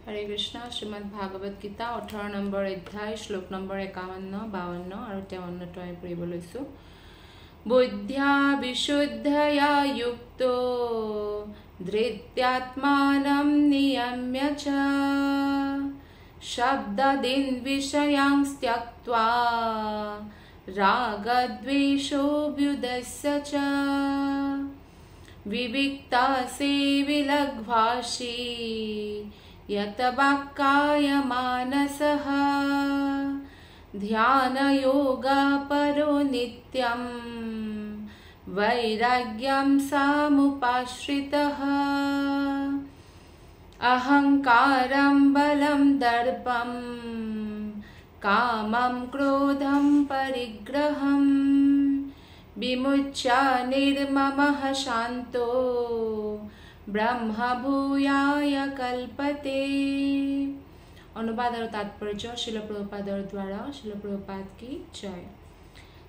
हरे Krishna Shrimad Bhagavat Gita 18 number অধ্যায় শ্লোক number 51 52 আৰু 53 আমি পঢ়িব লৈছো বুদ্ধ্যা বিশুদ্ধয়া যুক্তো ধৃত্যাত্মানম নিয়ম্য চ শব্দাদিন বিষয়াংস ত্যক্ত্বা রাগদ্বেষোऽভ্যুদস্য চ विविक्तासे विलग्भाषी यतवाक्काय मानसः ध्यानयोगा परो नित्यं वैराग्यं सामुपाश्रितः अहंकारं बलं दर्पं कामं क्रोधं परिग्रहम् विमुच्य निर्ममः शान्तो ब्रह्म भूयाय कल्पते। अनुवाद और तात्पर्य शिल प्रभुपादर द्वारा शिल प्रभुपाद की जय।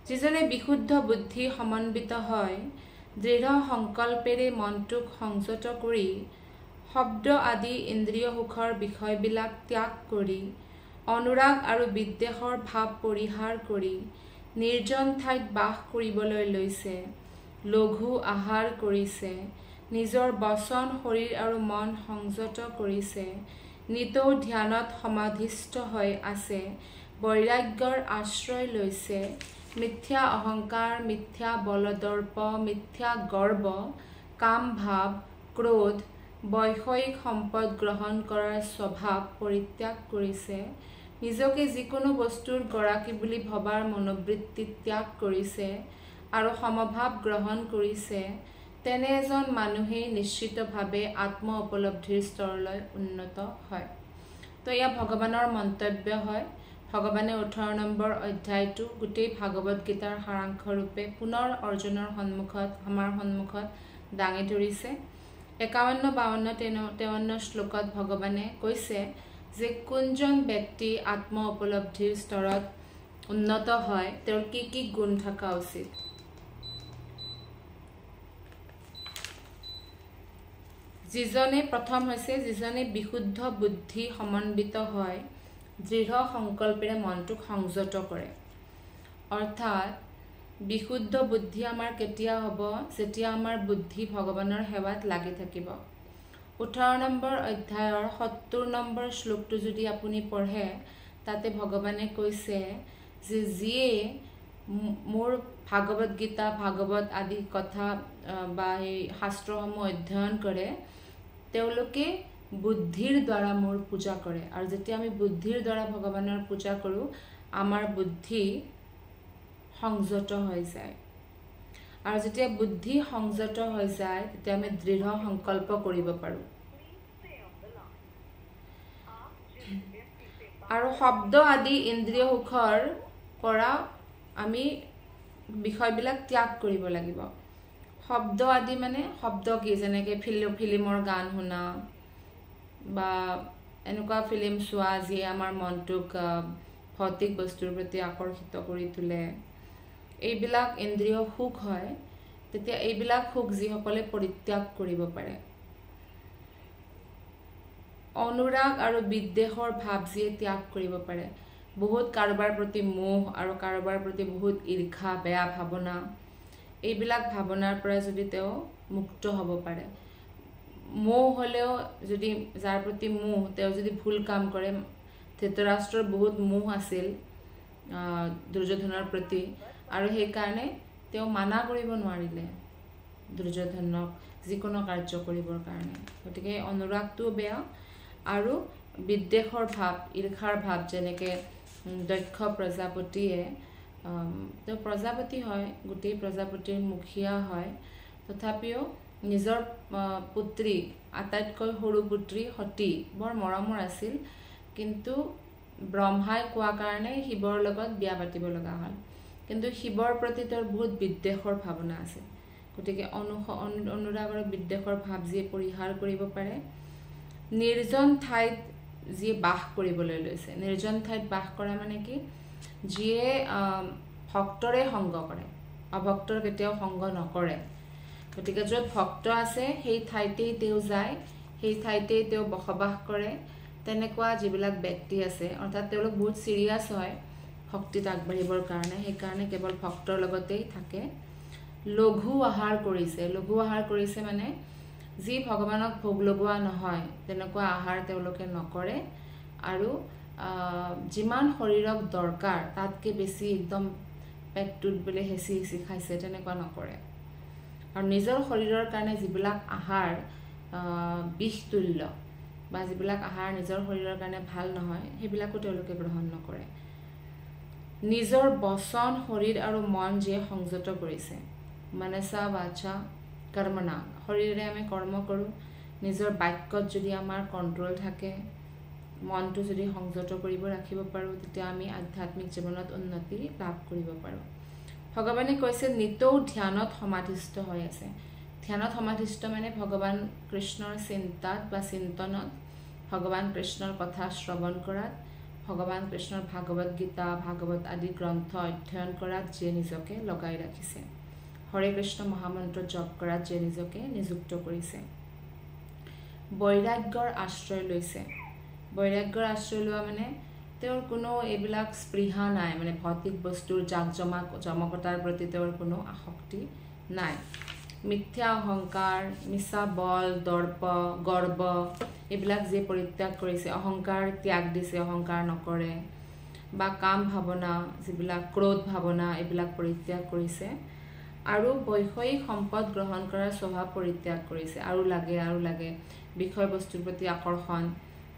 जिजने विशुद्ध बुद्धि समन्वित হয় दृढ़ संकल्पेरे मनटुक संयत करी शब्द आदि इंद्रिय सुखर विषयबिलाक त्याग करी अनुराग और विद्वेषर भाव परिहार करी निर्जन ठाईत बास কৰিবলৈ লৈছে লঘু আহাৰ কৰিছে নিজৰ বচন শৰীৰ আৰু মন সংযত কৰিছে নিতৌ ধ্যানত সমাধিষ্ঠ হৈ আছে বৈৰাগ্যৰ আশ্ৰয় লৈছে মিথ্যা অহংকাৰ মিথ্যা বলদৰ্প মিথ্যা গৰ্ব কাম ভাৱ ক্ৰোধ বৈষয়িক সম্পদ গ্ৰহণ কৰাৰ স্বভাৱ পৰিত্যাগ কৰিছে নিজকে যিকোনো বস্তুৰ গৰাকী বুলি ভবাৰ মনোবৃত্তি ত্যাগ কৰিছে আৰু সমভাৱ গ্ৰহণ কৰিছে তেনে এজন মানুহে নিশ্চিতভাৱে আত্ম উপলব্ধিৰ স্তৰলৈ উন্নত হয়। তো ইয়া ভগৱানৰ মন্তব্য হয়। ভগৱানে 18 নম্বৰ অধ্যায়টো গোটেই ভাগৱত গীতাৰ সাৰাংশ ৰূপে পুনৰ অৰ্জুনৰ সন্মুখত আমাৰ সন্মুখত দাঙি ধৰিছে। 51 52 53 শ্লোকত ভগৱানে কৈছে যে কোনজন ব্যক্তি আত্ম উপলব্ধিৰ স্তৰত উন্নত হয় তেওঁৰ কি গুণ থকা উচিত। যিজনে প্ৰথম হৈছে যিজনে বিশুদ্ধ বুদ্ধি সমন্বিত হয় দৃঢ় সংকল্পেৰে মনটোক সংযত কৰে। অৰ্থাৎ বিশুদ্ধ বুদ্ধি আমাৰ কেতিয়া হ'ব যেতিয়া আমাৰ বুদ্ধি ভগৱানৰ সেৱাত লাগি থাকিব। 18 নম্বৰ অধ্যায়ৰ 70 নম্বৰ শ্লোকটো যদি আপুনি পঢ়ে তাতে ভগৱানে কৈছে যে যিয়ে মোৰ ভাগৱত গীতা ভাগৱত আদি কথা বা এই শাস্ত্ৰসমূহ অধ্যয়ন কৰে তেওঁলোকে বুদ্ধিৰ দ্বাৰা মোৰ পূজা কৰে আৰু যেতিয়া আমি বুদ্ধিৰ দ্বাৰা ভগৱানৰ পূজা কৰোঁ আমাৰ বুদ্ধি সংযত হৈ যায় আৰু যেতিয়া বুদ্ধি সংযত হৈ যায় তেতিয়া আমি দৃঢ় সংকল্প কৰিব পাৰো আৰু শব্দ আদি ইন্দ্ৰিয় সুখৰ পৰা আমি বিষয়বিলাক ত্যাগ কৰিব লাগিব। শব্দ আদি মানে শব্দ কি যেনেকৈ ফিল্মৰ গান শুনা বা এনেকুৱা ফিল্ম চোৱা যিয়ে আমাৰ মনটোক ভৌতিক বস্তুৰ প্ৰতি আকৰ্ষিত কৰি তোলে এইবিলাক ইন্দ্ৰিয় সুখ হয়। তেতিয়া এইবিলাক সুখ যিসকলে পৰিত্যাগ কৰিব পাৰে অনুৰাগ আৰু বিদ্বেষৰ ভাৱ যিয়ে ত্যাগ কৰিব পাৰে বহুত কাৰোবাৰ প্ৰতি মোহ আৰু কাৰোবাৰ প্ৰতি বহুত ঈৰ্ষা বেয়া ভাৱনা এইবিলাক ভাৱনাৰ পৰা যদি তেওঁ মুক্ত হ'ব পাৰে মোহ হ'লেও যদি যাৰ প্ৰতি মোহ তেওঁ যদি ভুল কাম কৰে ধৃতৰাষ্ট্ৰৰ বহুত মোহ আছিল দুৰ্যোধনৰ প্ৰতি আৰু সেইকাৰণে তেওঁ মানা কৰিব নোৱাৰিলে দুৰ্যোধনক যিকোনো কাৰ্য কৰিবৰ কাৰণে। গতিকে অনুৰাগটো বেয়া আৰু বিদ্বেষৰ ভাৱ ঈৰ্ষাৰ ভাৱ যেনেকৈ দক্ষ প্ৰজাপতিয়ে তেওঁ প্ৰজাপতি হয় গোটেই প্ৰজাপতিৰ মুখিয়া হয় তথাপিও নিজৰ পুত্ৰী আটাইতকৈ সৰু পুত্ৰী সতী বৰ মৰমৰ আছিল কিন্তু ব্ৰহ্মাই কোৱা কাৰণে শিৱৰ লগত বিয়া পাতিব লগা হ'ল কিন্তু শিৱৰ প্ৰতি তেওঁৰ বহুত বিদ্বেষৰ ভাৱনা আছে। গতিকে অনুৰাগ আৰু বিদ্বেষৰ ভাৱ যিয়ে পৰিহাৰ কৰিব পাৰে নিৰ্জন ঠাইত যিয়ে বাস কৰিবলৈ লৈছে নিৰ্জন ঠাইত বাস কৰা মানে কি যিয়ে ভক্তৰে সংগ কৰে অভক্তৰ কেতিয়াও সংগ নকৰে। গতিকে য'ত ভক্ত আছে সেই ঠাইতেই তেওঁ যায় সেই ঠাইতেই তেওঁ বসবাস কৰে তেনেকুৱা যিবিলাক ব্যক্তি আছে অৰ্থাৎ তেওঁলোক বহুত সিৰিয়াস হয় ভক্তিত আগবাঢ়িবৰ কাৰণে, সেইকাৰণে কেৱল ভক্তৰ লগতেই থাকে। লঘু আহাৰ কৰিছে মানে যি ভগৱানক ভোগ লগোৱা নহয় তেনেকুৱা আহাৰ তেওঁলোকে নকৰে, আৰু যিমান শৰীৰক দৰকাৰ তাতকৈ বেছি একদম পেটটোত বোলে হেঁচি খাইছে তেনেকুৱা নকৰে। আৰু নিজৰ শৰীৰৰ কাৰণে যিবিলাক আহাৰ বিষতুল্য বা যিবিলাক আহাৰ নিজৰ শৰীৰৰ কাৰণে ভাল নহয় সেইবিলাকো তেওঁলোকে গ্ৰহণ নকৰে। নিজৰ বচন শৰীৰ আৰু মন যিয়ে সংযত কৰিছে, মনসা বাচা কৰ্মণা, শৰীৰেৰে আমি কৰ্ম কৰোঁ, নিজৰ বাক্যত যদি আমাৰ কণ্ট্ৰল থাকে, মনটো যদি সংযত কৰিব ৰাখিব পাৰোঁ, তেতিয়া আমি আধ্যাত্মিক জীৱনত উন্নতি লাভ কৰিব পাৰোঁ। ভগৱানে কৈছে নিতৌ ধ্যানত সমাধিস্থ হৈ আছে। ধ্যানত সমাধিস্থ মানে ভগৱান কৃষ্ণৰ চিন্তাত বা চিন্তনত, ভগৱান কৃষ্ণৰ কথা শ্ৰৱণ কৰাত, ভগৱান কৃষ্ণৰ ভাগৱত গীতা ভাগৱত আদি গ্ৰন্থ অধ্যয়ন কৰাত যিয়ে নিজকে লগাই ৰাখিছে, হৰে কৃষ্ণ মহামন্ত্ৰ জপ কৰাত যিয়ে নিজকে নিযুক্ত কৰিছে। বৈৰাগ্যৰ আশ্ৰয় লৈছে। বৈৰাগ্যৰ আশ্ৰয় লোৱা মানে তেওঁৰ কোনো এইবিলাক স্পৃহা নাই, মানে ভৌতিক বস্তুৰ জমকতাৰ প্ৰতি তেওঁৰ কোনো আসক্তি নাই। মিথ্যা অহংকাৰ, মিছা বল, দৰ্প, গৰ্ব এইবিলাক যিয়ে পৰিত্যাগ কৰিছে, অহংকাৰ ত্যাগ দিছে, অহংকাৰ নকৰে, বা কাম ভাৱনা যিবিলাক ক্ৰোধ ভাৱনা এইবিলাক পৰিত্যাগ কৰিছে, আৰু বৈষয়িক সম্পদ গ্ৰহণ কৰাৰ স্বভাৱ পৰিত্যাগ কৰিছে। আৰু লাগে বিষয়বস্তুৰ প্ৰতি আকৰ্ষণ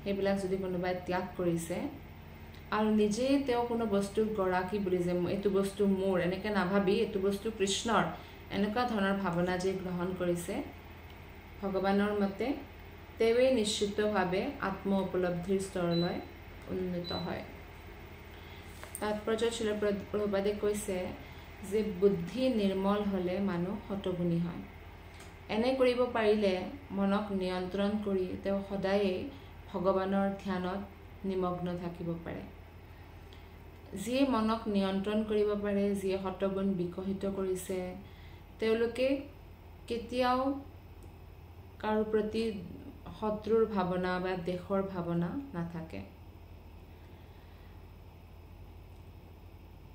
সেইবিলাক যদি কোনোবাই ত্যাগ কৰিছে, আৰু নিজে তেওঁ কোনো বস্তুৰ গৰাকী বুলি যে এইটো বস্তু মোৰ এনেকৈ নাভাবি এইটো বস্তু কৃষ্ণৰ এনেকুৱা ধৰণৰ ভাৱনা যে গ্ৰহণ কৰিছে, ভগৱানৰ মতে তেওঁৱেই নিশ্চিতভাৱে আত্ম উপলব্ধিৰ স্তৰলৈ উন্নীত হয়। তাৎপৰ্য শিল প্ৰভুপাদে কৈছে যে বুদ্ধি নিৰ্মল হ'লে মানুহ শতগুণী হয়। এনে কৰিব পাৰিলে মনক নিয়ন্ত্ৰণ কৰি তেওঁ সদায়েই ভগৱানৰ ধ্যানত নিমগ্ন থাকিব পাৰে। যিয়ে মনক নিয়ন্ত্ৰণ কৰিব পাৰে, যিয়ে শতগুণ বিকশিত কৰিছে, তেওঁলোকে কেতিয়াও কাৰো প্ৰতি শত্ৰুৰ ভাৱনা বা দেশৰ ভাৱনা নাথাকে।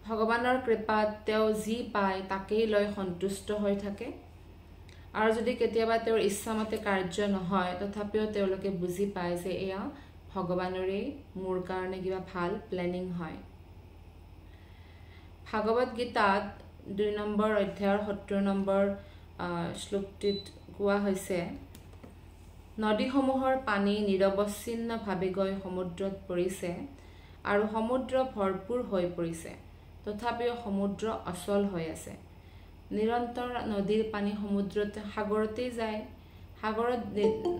ভগৱানৰ কৃপাত তেওঁ যি পায় তাকেই লৈ সন্তুষ্ট হৈ থাকে, আৰু যদি কেতিয়াবা তেওঁৰ ইচ্ছামতে কাৰ্য নহয় তথাপিও তেওঁলোকে বুজি পায় যে এয়া ভগৱানৰেই মোৰ কাৰণে কিবা ভাল প্লেনিং হয়। ভাগৱত গীতাত 2 নম্বৰ অধ্যায়ৰ 70 নম্বৰ শ্লোকটিত কোৱা হৈছে, নদীসমূহৰ পানী নিৰৱচ্ছিন্নভাৱে গৈ সমুদ্ৰত পৰিছে আৰু সমুদ্ৰ ভৰপূৰ হৈ পৰিছে, তথাপিও সমুদ্ৰ অচল হৈ আছে। নিৰন্তৰ নদীৰ পানী সাগৰতেই যায়। সাগৰত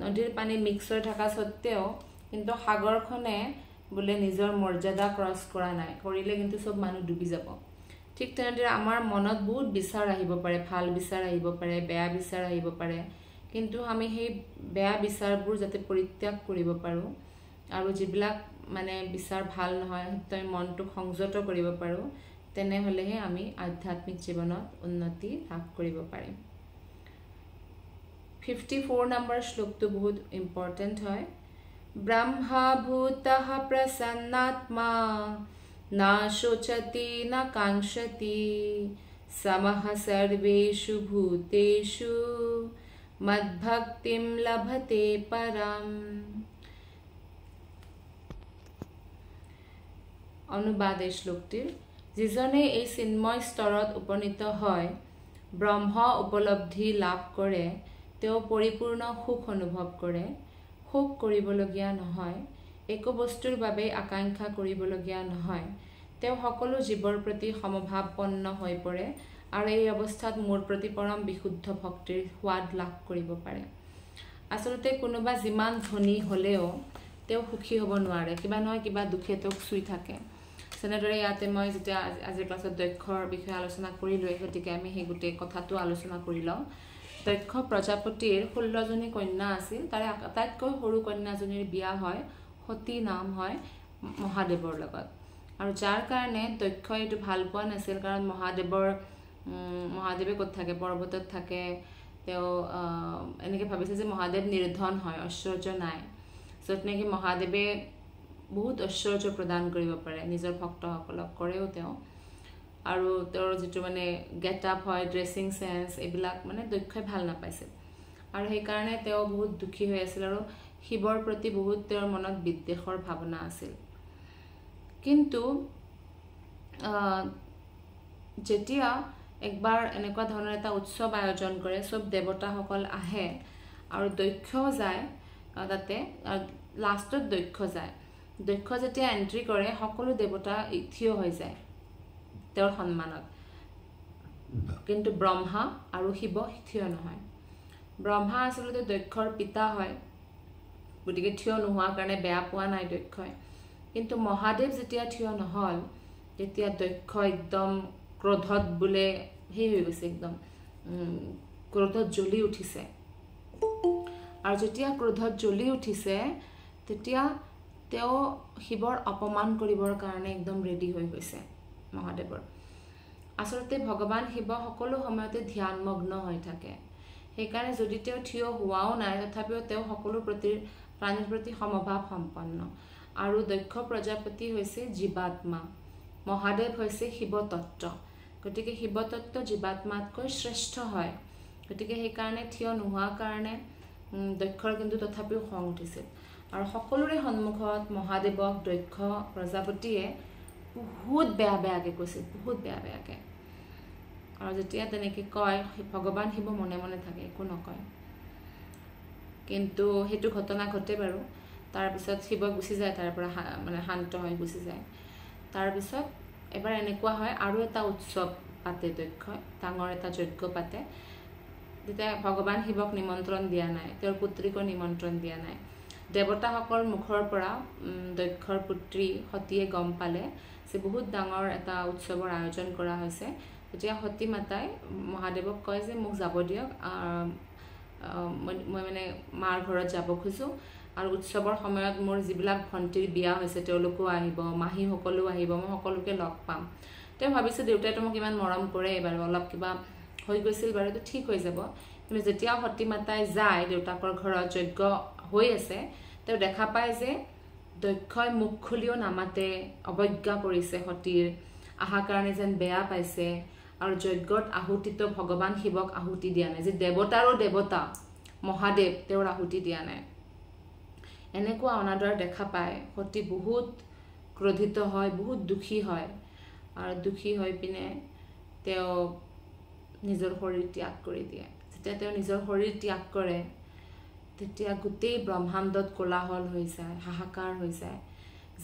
নদীৰ পানী মিক্স হৈ থকা স্বত্তেও কিন্তু সাগৰখনে বোলে নিজৰ মৰ্যাদা ক্ৰছ কৰা নাই, কৰিলে কিন্তু চব মানুহ ডুবি যাব। ঠিক তেনেদৰে আমাৰ মনত বহুত বিচাৰ আহিব পাৰে, ভাল বিচাৰ আহিব পাৰে, বেয়া বিচাৰ আহিব পাৰে, কিন্তু আমি সেই বেয়া বিচাৰবোৰ যাতে পৰিত্যাগ কৰিব পাৰোঁ, আৰু যিবিলাক মানে বিচাৰ ভাল নহয় আমি মনটোক সংযত কৰিব পাৰোঁ, তেনেহ'লেহে আমি আধ্যাত্মিক জীৱনত উন্নতি লাভ কৰিব পাৰিম। 54 নম্বৰ শ্লোকটো বহুত ইম্পৰ্টেণ্ট হয়। ব্ৰহ্মা ভূতঃ প্ৰসন্নাত্মা না শোচতি না কাংক্ষতি সমঃ সৰ্বেষু ভূতেষু মদ্ভক্তিম লভতে পৰম। অনুবাদ এই শ্লোকটিৰ, যিজনে এই চিন্ময় স্তৰত উপনীত হয়, ব্ৰহ্ম উপলব্ধি লাভ কৰে, তেওঁ পৰিপূৰ্ণ সুখ অনুভৱ কৰে। সুখ কৰিবলগীয়া নহয়, একো বস্তুৰ বাবে আকাংক্ষা কৰিবলগীয়া নহয়, তেওঁ সকলো জীৱৰ প্ৰতি সমভাৱপন্ন হৈ পৰে, আৰু এই অৱস্থাত মোৰ প্ৰতি পৰম বিশুদ্ধ ভক্তিৰ সোৱাদ লাভ কৰিব পাৰে। আচলতে কোনোবা যিমান ধনী হ'লেও তেওঁ সুখী হ'ব নোৱাৰে, কিবা নহয় কিবা দুখে তেওঁক চুই থাকে। যেনেদৰে ইয়াতে মই যেতিয়া আজিৰ ক্লাছত দক্ষৰ বিষয়ে আলোচনা কৰিলোঁ, গতিকে আমি সেই গোটেই কথাটো আলোচনা কৰি লওঁ। দক্ষ প্ৰজাপতিৰ 16জনী কন্যা আছিল, তাৰে আটাইতকৈ সৰু কন্যাজনীৰ বিয়া হয় সতী নাম হয় মহাদেৱৰ লগত, আৰু যাৰ কাৰণে দক্ষই এইটো ভাল পোৱা নাছিল, কাৰণ মহাদেৱে ক'ত থাকে, পৰ্বতত থাকে। তেওঁ এনেকৈ ভাবিছে যে মহাদেৱ নিৰ্ধন হয়, ঐশ্বৰ্য নাই, য'ত নেকি মহাদেৱে বহুত ঐশ্বৰ্য প্ৰদান কৰিব পাৰে নিজৰ ভক্তসকলক, কৰেও তেওঁ। আৰু তেওঁৰ যিটো মানে গেট আপ হয়, ড্ৰেছিং চেন্স, এইবিলাক মানে দক্ষই ভাল নাপাইছিল আৰু সেইকাৰণে তেওঁ বহুত দুখী হৈ আছিল আৰু শিৱৰ প্ৰতি বহুত তেওঁৰ মনত বিদ্বেষৰ ভাৱনা আছিল। কিন্তু যেতিয়া একবাৰ এনেকুৱা ধৰণৰ এটা উৎসৱ আয়োজন কৰে, চব দেৱতাসকল আহে আৰু দক্ষও যায় তাতে, লাষ্টত দক্ষ যায়। দক্ষ যেতিয়া এণ্ট্ৰি কৰে সকলো দেৱতা থিয় হৈ যায় তেওঁৰ সন্মানত, কিন্তু ব্ৰহ্মা আৰু শিৱ থিয় নহয়। ব্ৰহ্মা আচলতে দক্ষৰ পিতা হয়, গতিকে থিয় নোহোৱাৰ কাৰণে বেয়া পোৱা নাই দক্ষই। কিন্তু মহাদেৱ যেতিয়া থিয় নহ'ল, তেতিয়া দক্ষ একদম ক্ৰোধত বোলে সেই হৈ গৈছে, একদম ক্ৰোধত জ্বলি উঠিছে। আৰু যেতিয়া ক্ৰোধত জ্বলি উঠিছে তেতিয়া তেওঁ শিৱৰ অপমান কৰিবৰ কাৰণে একদম ৰেডি হৈ গৈছে মহাদেৱৰ। আচলতে ভগৱান শিৱ সকলো সময়তে ধ্যানমগ্ন হৈ থাকে, সেইকাৰণে যদি তেওঁ থিয় হোৱাও নাই তথাপিও তেওঁ সকলো প্ৰাণীৰ প্ৰতি সমভাৱ সম্পন্ন। আৰু দক্ষ প্ৰজাপতি হৈছে জীৱাত্মা, মহাদেৱ হৈছে শিৱতত্ত্ব, গতিকে শিৱতত্ত্ব জীৱাত্মাতকৈ শ্ৰেষ্ঠ হয়। গতিকে সেইকাৰণে থিয় নোহোৱাৰ কাৰণে দক্ষৰ কিন্তু তথাপিও খং উঠিছিল। আৰু সকলোৰে সন্মুখত মহাদেৱক দক্ষ প্ৰজাপতিয়ে বহুত বেয়া বেয়াকৈ কৈছিল, বহুত বেয়া বেয়াকৈ। আৰু যেতিয়া তেনেকৈ কয়, ভগৱান শিৱ মনে মনে থাকে, একো নকয়। কিন্তু সেইটো ঘটনা ঘটে বাৰু। তাৰপিছত শিৱ গুচি যায়, তাৰ পৰা মানে শান্ত হৈ গুচি যায়। তাৰপিছত এবাৰ এনেকুৱা হয়, আৰু এটা উৎসৱ পাতে দক্ষই, ডাঙৰ এটা যজ্ঞ পাতে। তেতিয়া ভগৱান শিৱক নিমন্ত্ৰণ দিয়া নাই, তেওঁৰ পুত্ৰীকো নিমন্ত্ৰণ দিয়া নাই। দেৱতাসকলৰ মুখৰ পৰা দক্ষৰ পুত্ৰী সতীয়ে গম পালে যে বহুত ডাঙৰ এটা উৎসৱৰ আয়োজন কৰা হৈছে। তেতিয়া সতী মাতাই মহাদেৱক কয় যে মোক যাব দিয়ক, মই মানে মাৰ ঘৰত যাব খোজোঁ, আৰু উৎসৱৰ সময়ত মোৰ যিবিলাক ভণ্টিৰ বিয়া হৈছে তেওঁলোকো আহিব, মাহীসকলো আহিব, মই সকলোকে লগ পাম। তেওঁ ভাবিছে দেউতাইতো মোক ইমান মৰম কৰে, বাৰু অলপ কিবা হৈ গৈছিল বাৰু, এইটো ঠিক হৈ যাব। কিন্তু যেতিয়া সতী মাতাই যায় দেউতাকৰ ঘৰত, যজ্ঞ হৈ আছে, তেওঁ দেখা পায় যে দক্ষই মুখ খুলিও নামাতে, অৱজ্ঞা কৰিছে সতীৰ, আহাৰ কাৰণে যেন বেয়া পাইছে। আৰু যজ্ঞত আহুতিটো ভগৱান শিৱক আহুতি দিয়া নাই, যে দেৱতাৰো দেৱতা মহাদেৱ, তেওঁৰ আহুতি দিয়া নাই। এনেকুৱা অনাদৰ দেখা পায় সতী বহুত ক্ৰোধিত হয়, বহুত দুখী হয়। আৰু দুখী হৈ পিনে তেওঁ নিজৰ শৰীৰ ত্যাগ কৰি দিয়ে। যেতিয়া তেওঁ নিজৰ শৰীৰ ত্যাগ কৰে তেতিয়া গোটেই ব্ৰহ্মাণ্ডত কোলাহল হৈ যায়, হাহাকাৰ হৈ যায়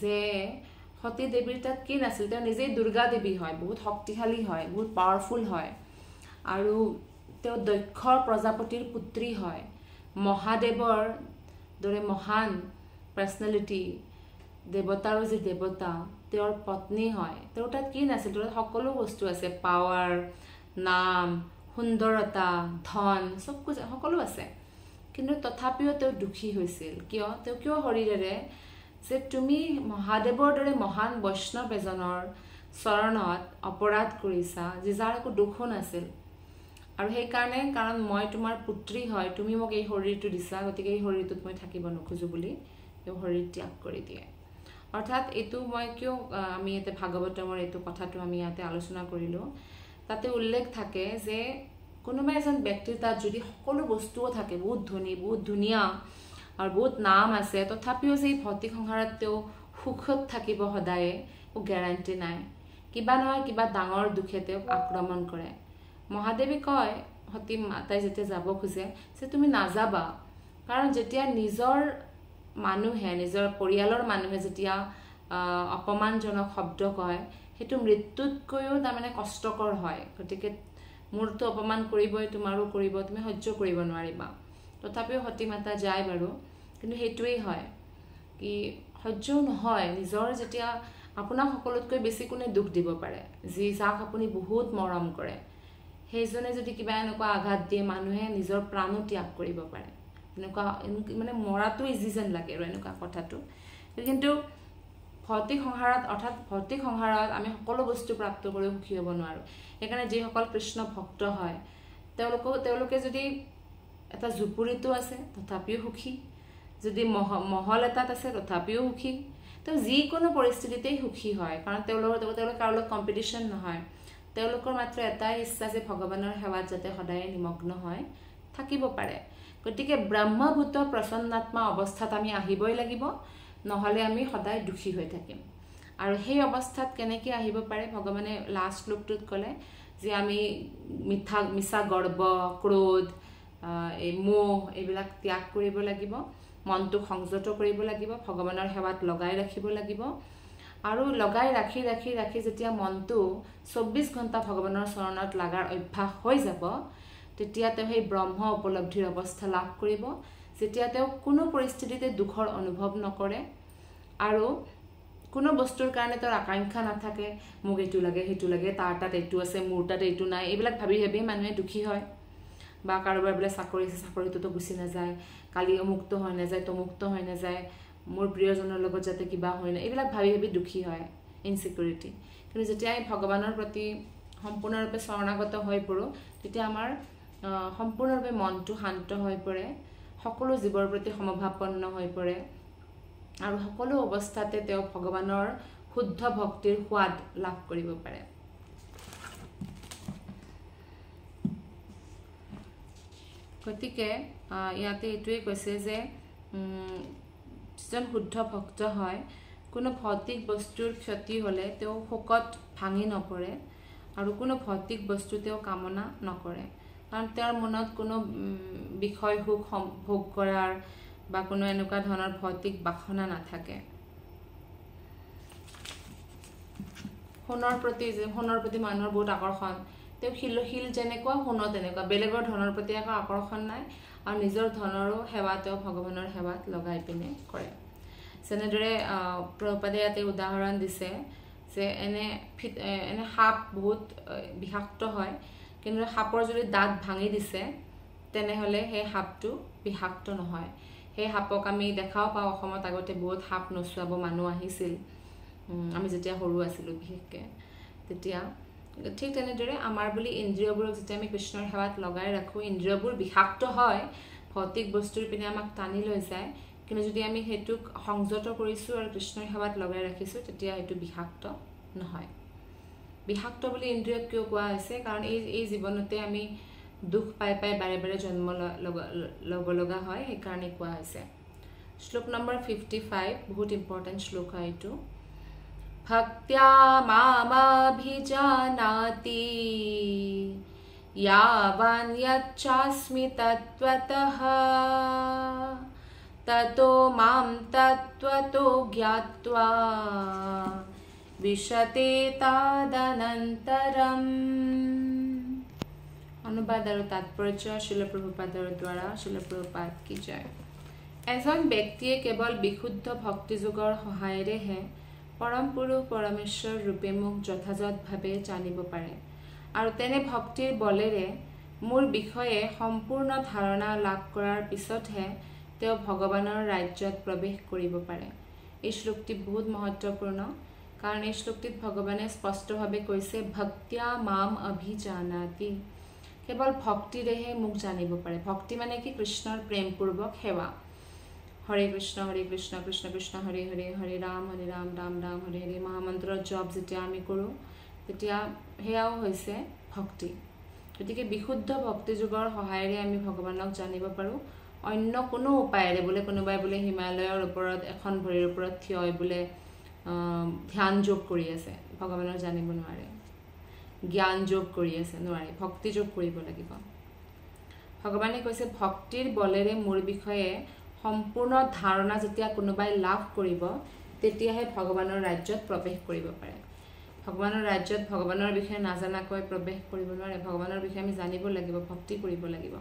যে সতী দেৱীৰ তাত কি নাছিল, তেওঁ নিজেই দুৰ্গা দেৱী হয়, বহুত শক্তিশালী হয়, বহুত পাৱাৰফুল হয়, আৰু তেওঁ দক্ষৰ প্ৰজাপতিৰ পুত্ৰী হয়, মহাদেৱৰ দৰে মহান পাৰ্চনেলিটি, দেৱতাৰো যি দেৱতা, তেওঁৰ পত্নী হয়। তেওঁৰ তাত কি নাছিল, তেওঁৰ সকলো বস্তু আছে, পাৱাৰ, নাম, সুন্দৰতা, ধন, সকলো আছে। কিন্তু তথাপিও তেওঁ দুখী হৈছিল। কিয়? তেওঁ কিয় শৰীৰেৰে যে তুমি মহাদেৱৰ দৰে মহান বৈষ্ণৱ এজনৰ চৰণত অপৰাধ কৰিছা, যে যাৰ একো দুখো নাছিল। আৰু সেইকাৰণে, কাৰণ মই তোমাৰ পুত্ৰী হয়, তুমি মোক এই শৰীৰটো দিছা, গতিকে এই শৰীৰটোত মই থাকিব নোখোজোঁ বুলি তেওঁ শৰীৰ ত্যাগ কৰি দিয়ে। অৰ্থাৎ এইটো মই কিয় আমি ইয়াতে ভাগৱতমৰ এইটো কথাটো আমি ইয়াতে আলোচনা কৰিলোঁ, তাতে উল্লেখ থাকে যে কোনোবা এজন ব্যক্তিৰ তাত যদি সকলো বস্তুও থাকে, বহুত ধনী, বহুত ধুনীয়া আৰু বহুত নাম আছে, তথাপিও যে ভৌতিক সংসাৰত তেওঁ সুখত থাকিব সদায়ে, একো গেৰাণ্টি নাই। কিবা নহয় কিবা ডাঙৰ দুখে তেওঁক আক্ৰমণ কৰে। মহাদেৱে কয়, সতী মাতাই যেতিয়া যাব খোজে, যে তুমি নাযাবা, কাৰণ যেতিয়া নিজৰ মানুহে, নিজৰ পৰিয়ালৰ মানুহে যেতিয়া অপমানজনক শব্দ কয়, সেইটো মৃত্যুতকৈও তাৰমানে কষ্টকৰ হয়। গতিকে মোৰতো অপমান কৰিবই, তোমাৰো কৰিব, তুমি সহ্য কৰিব নোৱাৰিবা। তথাপিও সতী মাতা যায় বাৰু, কিন্তু সেইটোৱেই হয় কি সহ্যও নহয়। নিজৰ যেতিয়া আপোনাক সকলোতকৈ বেছি কোনে দুখ দিব পাৰে, যাক আপুনি বহুত মৰম কৰে, সেইজনে যদি কিবা এনেকুৱা আঘাত দিয়ে, মানুহে নিজৰ প্ৰাণো ত্যাগ কৰিব পাৰে। এনেকুৱা মানে মৰাটো ইজি যেন লাগে আৰু এনেকুৱা কথাটো। কিন্তু ভৌতিক সংসাৰত, অৰ্থাৎ ভৌতিক সংসাৰত আমি সকলো বস্তু প্ৰাপ্ত কৰি সুখী হ'ব নোৱাৰোঁ। সেইকাৰণে যিসকল কৃষ্ণ ভক্ত হয় তেওঁলোকে যদি এটা জুপুৰিটো আছে তথাপিও সুখী, যদি মহল এটাত আছে তথাপিও সুখী তো যিকোনো পৰিস্থিতিতেই সুখী হয় কাৰণ তেওঁলোকৰ কাৰো লগত কম্পিটিশ্যন নহয় তেওঁলোকৰ মাত্ৰ এটাই ইচ্ছা যে ভগৱানৰ সেৱাত যাতে সদায় নিমগ্ন হয় থাকিব পাৰে গতিকে ব্ৰহ্মভূত প্ৰসন্নাত্মা অৱস্থাত আমি আহিবই লাগিব নহলে আমি সদায় দুখী হৈ থাকিম আৰু সেই অৱস্থাত কেনেকৈ আহিব পাৰে ভগৱানে লাষ্ট শ্লোকটোত ক'লে যে আমি মিছা গৰ্ব ক্ৰোধ এই মোহ এইবিলাক ত্যাগ কৰিব লাগিব মনটো সংযত কৰিব লাগিব ভগৱানৰ সেৱাত লগাই ৰাখিব লাগিব আৰু লগাই ৰাখি ৰাখি ৰাখি যেতিয়া মনটো 24 ঘণ্টা ভগৱানৰ চৰণত লাগাৰ অভ্যাস হৈ যাব তেতিয়া তেওঁ সেই ব্ৰহ্ম উপলব্ধিৰ অৱস্থা লাভ কৰিব যেতিয়া তেওঁ কোনো পৰিস্থিতিতে দুখৰ অনুভৱ নকৰে আৰু কোনো বস্তুৰ কাৰণে তেওঁৰ আকাংক্ষা নাথাকে মোক এইটো লাগে সেইটো লাগে তাৰ তাত এইটো আছে মোৰ তাত এইটো নাই এইবিলাক ভাবি ভাবি মানুহে দুখী হয় বা কাৰোবাৰ বোলে চাকৰি আছে চাকৰিটোতো গুচি নাযায় কালি মুক্ত হৈ নাযায় তো মুক্ত হৈ নাযায় মোৰ প্ৰিয়জনৰ লগত যাতে কিবা হয় না এইবিলাক ভাবি ভাবি দুখী হয় ইনসিকিউৰিটি কিন্তু যেতিয়া আমি ভগৱানৰ প্ৰতি সম্পূৰ্ণৰূপে শৰণাগত হৈ পৰো তেতিয়া আমাৰ সম্পূৰ্ণৰূপে মনটো শান্ত হৈ পৰে সকলো জীৱৰ প্ৰতি সমভাৱাপন্ন হৈ পৰে আৰু সকলো অৱস্থাতে তেওঁ ভগৱানৰ শুদ্ধ ভক্তিৰ সোৱাদ লাভ কৰিব পাৰে গতিকে ইয়াতে এইটোৱে কৈছে যে যিজন শুদ্ধ ভক্ত হয় কোনো ভৌতিক বস্তুৰ ক্ষতি হলে তেওঁ শোকত ভাঙি নপৰে আৰু কোনো ভৌতিক বস্তু তেওঁ কামনা নকৰে কাৰণ তেওঁৰ মনত কোনো বিষয় সুখ ভোগ কৰাৰ বা কোনো এনেকুৱা ধৰণৰ ভৌতিক বাসনা নাথাকে সোণৰ প্ৰতি মানুহৰ বহুত আকৰ্ষণ তেওঁ শিল যেনেকুৱা সোণ তেনেকুৱা বেলেগৰ ধনৰ প্ৰতি একো আকৰ্ষণ নাই আৰু নিজৰ ধনৰো সেৱা তেওঁ ভগৱানৰ সেৱাত লগাই পিনে কৰে যেনেদৰে প্ৰভুপাদে ইয়াতে উদাহৰণ দিছে যে এনে সাপ বহুত বিষাক্ত হয় কিন্তু সাপৰ যদি দাঁত ভাঙি দিছে তেনেহলে সেই সাপটো বিষাক্ত নহয় সেই সাপক আমি দেখাও পাওঁ অসমত আগতে বহুত সাপ নচুৱাব মানুহ আহিছিল আমি যেতিয়া সৰু আছিলোঁ বিশেষকৈ তেতিয়া ঠিক তেনেদৰে আমাৰ বুলি ইন্দ্ৰিয়বোৰক যেতিয়া আমি কৃষ্ণৰ সেৱাত লগাই ৰাখোঁ ইন্দ্ৰিয়বোৰ বিষাক্ত হয় ভৌতিক বস্তুৰ পিনে আমাক টানি লৈ যায় কিন্তু যদি আমি সেইটোক সংযত কৰিছোঁ আৰু কৃষ্ণৰ সেৱাত লগাই ৰাখিছোঁ তেতিয়া সেইটো বিষাক্ত নহয় বিষাক্ত বুলি ইন্দ্ৰিয়ক কিয় কোৱা হৈছে কাৰণ এই জীৱনতে আমি দুখ পাই পাই বাৰে বাৰে জন্ম ল'ব লগা হয় সেইকাৰণে কোৱা হৈছে শ্লোক নম্বৰ 55 বহুত ইম্পৰ্টেণ্ট শ্লোক হয় এইটো भक्त्या मामभिजानाति यावान् यच्चास्मि तत्त्वतः ततो मां तत्त्वतो ज्ञात्वा विशते तदनन्तरम् অনুবাদ আৰু তাৎপৰ্য শিল প্ৰভুপাদৰ দ্বাৰা শিল প্ৰভুপাদ কি জয় এজন ব্যক্তিয়ে কেৱল বিশুদ্ধ ভক্তি যোগৰ সহায়েৰেহে পৰম পুৰুষ পৰমেশ্বৰ ৰূপে মোক যথাযথভাৱে জানিব পাৰে আৰু তেনে ভক্তিৰ বলেৰে মোৰ বিষয়ে সম্পূৰ্ণ ধাৰণা লাভ কৰাৰ পিছতহে তেওঁ ভগৱানৰ ৰাজ্যত প্ৰৱেশ কৰিব পাৰে এই শ্লোকটি বহুত মহত্বপূৰ্ণ কাৰণ এই শ্লোকটিত ভগৱানে স্পষ্টভাৱে কৈছে ভক্ত্যা মাম অভিজানাতি কেৱল ভক্তিৰেহে মোক জানিব পাৰে ভক্তি মানে কি কৃষ্ণৰ প্ৰেমপূৰ্বক সেৱা হৰে কৃষ্ণ কৃষ্ণ কৃষ্ণ হৰে হৰে হৰে ৰাম ৰাম ৰাম হৰে হৰে মহামন্ত্ৰৰ জপ যেতিয়া আমি কৰোঁ তেতিয়া সেয়াও হৈছে ভক্তি গতিকে বিশুদ্ধ ভক্তি যোগৰ সহায়েৰে আমি ভগৱানক জানিব পাৰোঁ অন্য কোনো উপায়েৰে বোলে কোনোবাই বোলে হিমালয়ৰ ওপৰত এখন ভৰিৰ ওপৰত থিয় হৈ বোলে ধ্যান যোগ কৰি আছে ভগৱানক জানিব নোৱাৰে জ্ঞান যোগ কৰি আছে নোৱাৰে ভক্তি যোগ কৰিব লাগিব ভগৱানে কৈছে ভক্তিৰ বলেৰে মোৰ বিষয়ে সম্পূৰ্ণ ধাৰণা যেতিয়া কোনোবাই লাভ কৰিব তেতিয়াহে ভগৱানৰ ৰাজ্যত প্ৰৱেশ কৰিব পাৰে ভগৱানৰ ৰাজ্যত ভগৱানৰ বিষয়ে নাজানাকৈ প্ৰৱেশ কৰিব নোৱাৰে ভগৱানৰ বিষয়ে আমি জানিব লাগিব ভক্তি কৰিব লাগিব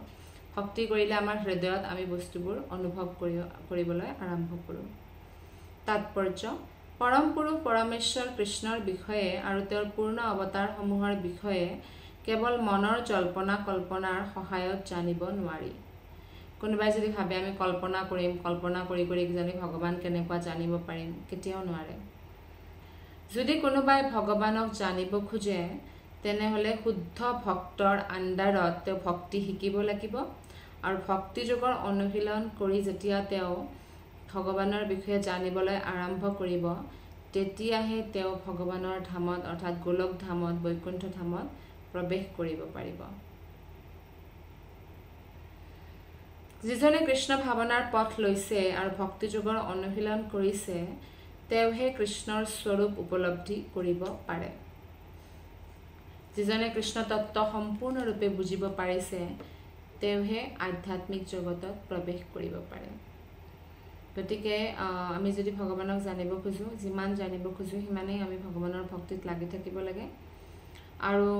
ভক্তি কৰিলে আমাৰ হৃদয়ত আমি বস্তুবোৰ অনুভৱ কৰিবলৈ আৰম্ভ কৰোঁ তাৎপৰ্য পৰম পুৰুষ পৰমেশ্বৰ কৃষ্ণৰ বিষয়ে আৰু তেওঁৰ পূৰ্ণ অৱতাৰসমূহৰ বিষয়ে কেৱল মনৰ জল্পনা কল্পনাৰ সহায়ত জানিব নোৱাৰি কোনোবাই যদি ভাবে আমি কল্পনা কৰিম কল্পনা কৰি কৰি জানি ভগৱান কেনেকুৱা জানিব পাৰিম কেতিয়াও নোৱাৰে যদি কোনোবাই ভগৱানক জানিব খোজে তেনেহলে শুদ্ধ ভক্তৰ আণ্ডাৰত তেওঁ ভক্তি শিকিব লাগিব আৰু ভক্তি যোগৰ অনুশীলন কৰি যেতিয়া তেওঁ ভগৱানৰ বিষয়ে জানিবলৈ আৰম্ভ কৰিব তেতিয়াহে তেওঁ ভগৱানৰ ধামত অৰ্থাৎ গোলক ধামত বৈকুণ্ঠ ধামত প্ৰৱেশ কৰিব পাৰিব। যিজনে কৃষ্ণ ভাৱনাৰ পথ লৈছে আৰু ভক্তি যোগৰ অনুশীলন কৰিছে তেওঁহে কৃষ্ণৰ স্বৰূপ উপলব্ধি কৰিব পাৰে। যিজনে কৃষ্ণ তত্ত্ব সম্পূৰ্ণৰূপে বুজিব পাৰিছে তেওঁহে আধ্যাত্মিক জগতত প্ৰৱেশ কৰিব পাৰে। গতিকে আমি যদি ভগৱানক জানিব খোজোঁ, যিমান জানিব খোজোঁ সিমানেই আমি ভগৱানৰ ভক্তিত লাগি থাকিব লাগে। আৰু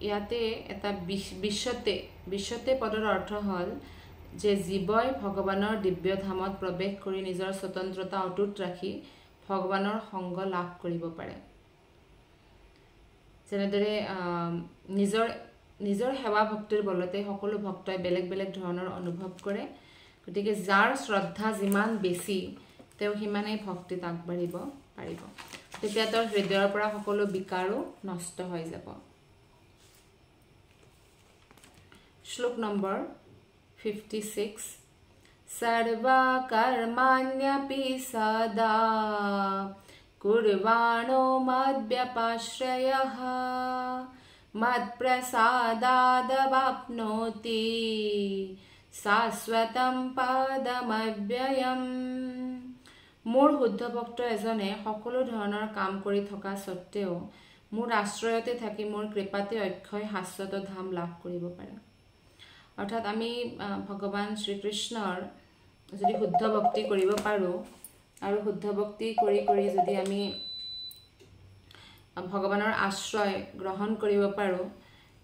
ইয়াতে এটা বিশ্বতে পদৰ অৰ্থ হ'ল যে জীৱই ভগৱানৰ দিব্য ধামত প্ৰৱেশ কৰি নিজৰ স্বতন্ত্ৰতা অটুট ৰাখি ভগৱানৰ সংগ লাভ কৰিব পাৰে। যেনেদৰে নিজৰ সেৱা ভক্তিৰ বলতে সকলো ভক্তই বেলেগ বেলেগ ধৰণৰ অনুভৱ কৰে। গতিকে যাৰ শ্ৰদ্ধা যিমান বেছি তেওঁ সিমানেই ভক্তিত আগবাঢ়িব পাৰিব। তেতিয়া তেওঁৰ হৃদয়ৰ পৰা সকলো বিকাৰো নষ্ট হৈ যাব। শ্লোক নম্বৰ 56। সৰ্বা কৰ্মাণ্যপি সদা কুৰ্বাণো মদ্ব্যপাশ্ৰয়ঃ মৎপ্ৰসাদাদৱাপ্নোতি শাশ্বতম পদমব্যয়ম। মোৰ শুদ্ধ ভক্ত এজনে সকলো ধৰণৰ কাম কৰি থকা স্বত্তেও মোৰ আশ্ৰয়তে থাকি মোৰ কৃপাতে অক্ষয় শাশ্বত ধাম লাভ কৰিব পাৰে। অৰ্থাৎ আমি ভগৱান শ্ৰীকৃষ্ণৰ যদি শুদ্ধ ভক্তি কৰিব পাৰোঁ আৰু শুদ্ধ ভক্তি কৰি কৰি যদি আমি ভগৱানৰ আশ্ৰয় গ্ৰহণ কৰিব পাৰোঁ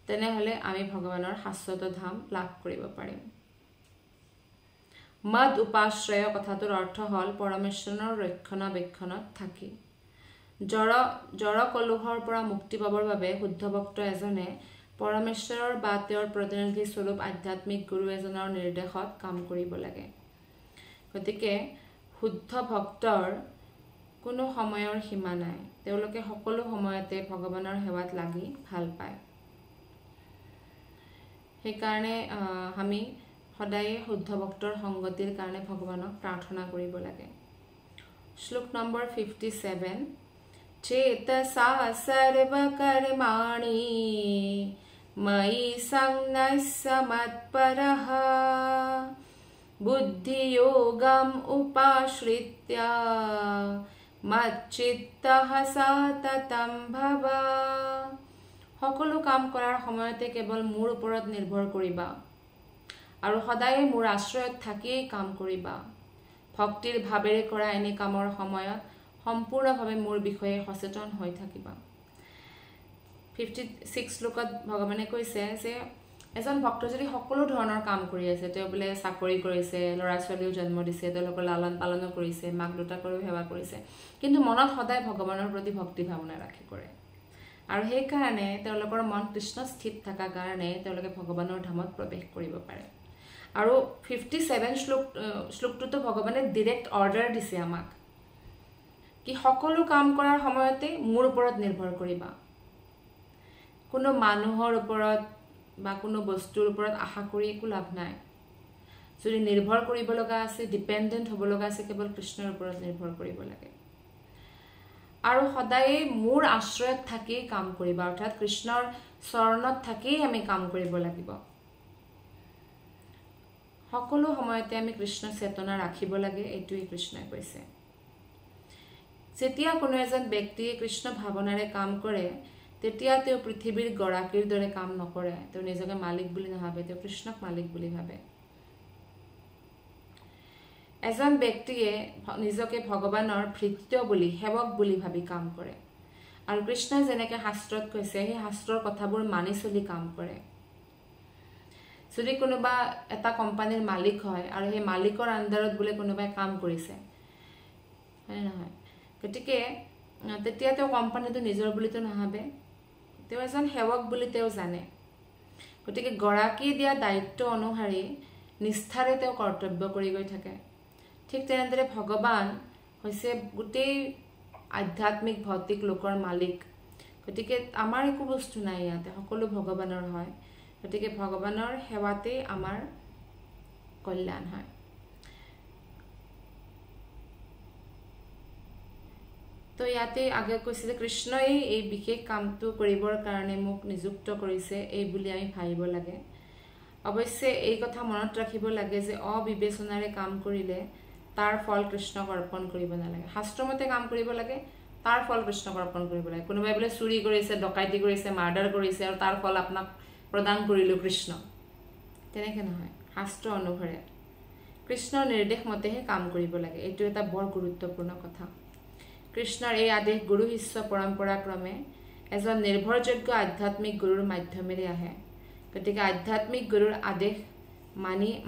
তেনেহ'লে আমি ভগৱানৰ শাশ্বত ধাম লাভ কৰিব পাৰিম। মদ উপাশ্ৰয় কথাটোৰ অৰ্থ হ'ল পৰমেশ্বৰৰ ৰক্ষণাবেক্ষণত থাকি। জড় কলুষৰ পৰা মুক্তি পাবৰ বাবে শুদ্ধ ভক্ত এজনে পৰমেশ্বৰৰ বা তেওঁৰ প্ৰতিনিধি স্বৰূপ আধ্যাত্মিক গুৰু এজনৰ নিৰ্দেশত কাম কৰিব লাগে। গতিকে শুদ্ধ ভক্তৰ কোনো সময়ৰ সীমা নাই, তেওঁলোকে সকলো সময়তে ভগৱানৰ সেৱাত লাগি ভাল পায়। সেইকাৰণে আমি সদায়ে শুদ্ধ ভক্তৰ সংগতিৰ কাৰণে ভগৱানক প্ৰাৰ্থনা কৰিব লাগে। শ্লোক নম্বৰ 57। চেতসা সৰ্বকৰ্মাণি ময়ি সংন্যস্য মৎপৰঃ বুদ্ধিযোগম উপাশ্ৰিত্য মচ্চিত্তঃ সততম ভৱ। সকলো কাম কৰাৰ সময়তে কেৱল মোৰ ওপৰত নিৰ্ভৰ কৰিবা আৰু সদায়ে মোৰ আশ্ৰয়ত থাকিয়েই কাম কৰিবা। ভক্তিৰ ভাৱেৰে কৰা এনে কামৰ সময়ত সম্পূৰ্ণভাৱে মোৰ বিষয়ে সচেতন হৈ থাকিবা। 56 শ্লোকত ভগৱানে কৈছে যে এজন ভক্ত যদি সকলো ধৰণৰ কাম কৰি আছে, তেওঁ বোলে চাকৰি কৰিছে, ল'ৰা ছোৱালীও জন্ম দিছে, তেওঁলোকৰ লালন পালনো কৰিছে, মাক দেউতাকৰো সেৱা কৰিছে, কিন্তু মনত সদায় ভগৱানৰ প্ৰতি ভক্তি ভাৱনা ৰাখি কৰে। আৰু সেইকাৰণে তেওঁলোকৰ মন কৃষ্ণ স্থিত থকা কাৰণে তেওঁলোকে ভগৱানৰ ধামত প্ৰৱেশ কৰিব পাৰে। আৰু 57 শ্লোকটোতো ভগৱানে ডিৰেক্ট অৰ্ডাৰ দিছে আমাক কি সকলো কাম কৰাৰ সময়তে মোৰ ওপৰত নিৰ্ভৰ কৰিবা। কোনো মানুহৰ ওপৰত বা কোনো বস্তুৰ ওপৰত আশা কৰি একো লাভ নাই। যদি নিৰ্ভৰ কৰিব লগা আছে, ডিপেণ্ডেণ্ট হ'ব লগা আছে, কেৱল কৃষ্ণৰ ওপৰত নিৰ্ভৰ কৰিব লাগে। আৰু সদায়ে মোৰ আশ্ৰয়ত থাকি কাম কৰিবা, অৰ্থাৎ কৃষ্ণৰ চৰণত থাকিয়েই আমি কাম কৰিব লাগিব। সকলো সময়তে আমি কৃষ্ণ চেতনা ৰাখিব লাগে, এইটোৱেই কৃষ্ণই কৈছে। যেতিয়া কোনো এজন ব্যক্তিয়ে কৃষ্ণ ভাৱনাৰে কাম কৰে তেতিয়া তেওঁ পৃথিৱীৰ গৰাকীৰ দৰে কাম নকৰে, তেওঁ নিজকে মালিক বুলি নাভাবে, তেওঁ কৃষ্ণক মালিক বুলি ভাবে। এজন ব্যক্তিয়ে নিজকে ভগৱানৰ ভৃত্য বুলি, সেৱক বুলি ভাবি কাম কৰে আৰু কৃষ্ণই যেনেকৈ শাস্ত্ৰত কৈছে সেই শাস্ত্ৰৰ কথাবোৰ মানি চলি কাম কৰে। যদি কোনোবা এটা কোম্পানীৰ মালিক হয় আৰু সেই মালিকৰ আণ্ডাৰত বোলে কোনোবাই কাম কৰিছে, হয় নহয়, গতিকে তেতিয়া তেওঁ কোম্পানীটো নিজৰ বুলিতো নাভাবে, তেওঁ এজন সেৱক বুলি তেওঁ জানে। গতিকে গৰাকী দিয়া দায়িত্ব অনুসৰি নিষ্ঠাৰে তেওঁ কৰ্তব্য কৰি গৈ থাকে। ঠিক তেনেদৰে ভগৱান হৈছে গোটেই আধ্যাত্মিক ভৌতিক লোকৰ মালিক। গতিকে আমাৰ একো বস্তু নাই ইয়াতে, সকলো ভগৱানৰ হয়। গতিকে ভগৱানৰ সেৱাতেই আমাৰ কল্যাণ হয়। তো ইয়াতে আগে কৈছে যে কৃষ্ণই এই বিশেষ কামটো কৰিবৰ কাৰণে মোক নিযুক্ত কৰিছে এই বুলি আমি ভাবিব লাগে অৱশ্যে এই কথা মনত ৰাখিব লাগে যে অবিবেচনাৰে কাম কৰিলে তাৰ ফল কৃষ্ণক অৰ্পণ কৰিব নালাগে শাস্ত্ৰমতে কাম কৰিব লাগে তাৰ ফল কৃষ্ণক অৰ্পণ কৰিব লাগে কোনোবাই বোলে চুৰি কৰিছে ডকাইতি কৰিছে মাৰ্ডাৰ কৰিছে আৰু তাৰ ফল আপোনাক প্ৰদান কৰিলো কৃষ্ণ তেনেকৈ নহয় শাস্ত্ৰ অনুসাৰে কৃষ্ণৰ নিৰ্দেশ মতেহে কাম কৰিব লাগে এইটো এটা বৰ গুৰুত্বপূৰ্ণ কথা কৃষ্ণৰ এই আদেশ গুৰু শিষ্য পৰম্পৰা ক্ৰমে এজন নিৰ্ভৰযোগ্য আধ্যাত্মিক গুৰুৰ মাধ্যমেৰে আহে গতিকে আধ্যাত্মিক গুৰুৰ আদেশ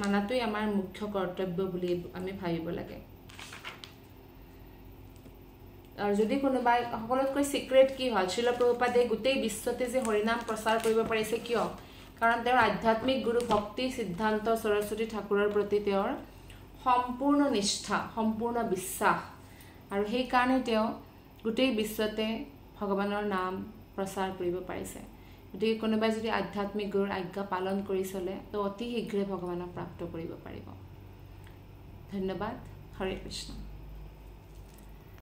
মানাটোই আমাৰ মুখ্য কৰ্তব্য বুলি আমি ভাবিব লাগে আৰু যদি কোনোবাই সকলোতকৈ সিক্ৰেট কি হয় শ্ৰীল প্ৰভুপাদে গোটেই বিশ্বতে যে হৰিনাম প্ৰচাৰ কৰিব পাৰিছে কিয় কাৰণ তেওঁৰ আধ্যাত্মিক গুৰু ভক্তি সিদ্ধান্ত সৰস্বতী ঠাকুৰৰ প্ৰতি তেওঁৰ সম্পূৰ্ণ নিষ্ঠা সম্পূৰ্ণ বিশ্বাস আৰু সেই কাৰণে তেওঁ গোটেই বিশ্বতে ভগৱানৰ নাম প্ৰচাৰ কৰিব পাৰিছে গতিকে কোনোবাই যদি আধ্যাত্মিক গুৰুৰ আজ্ঞা পালন কৰি চলে তো অতি শীঘ্ৰে ভগৱানক প্ৰাপ্ত কৰিব পাৰিব ধন্যবাদ হৰে কৃষ্ণ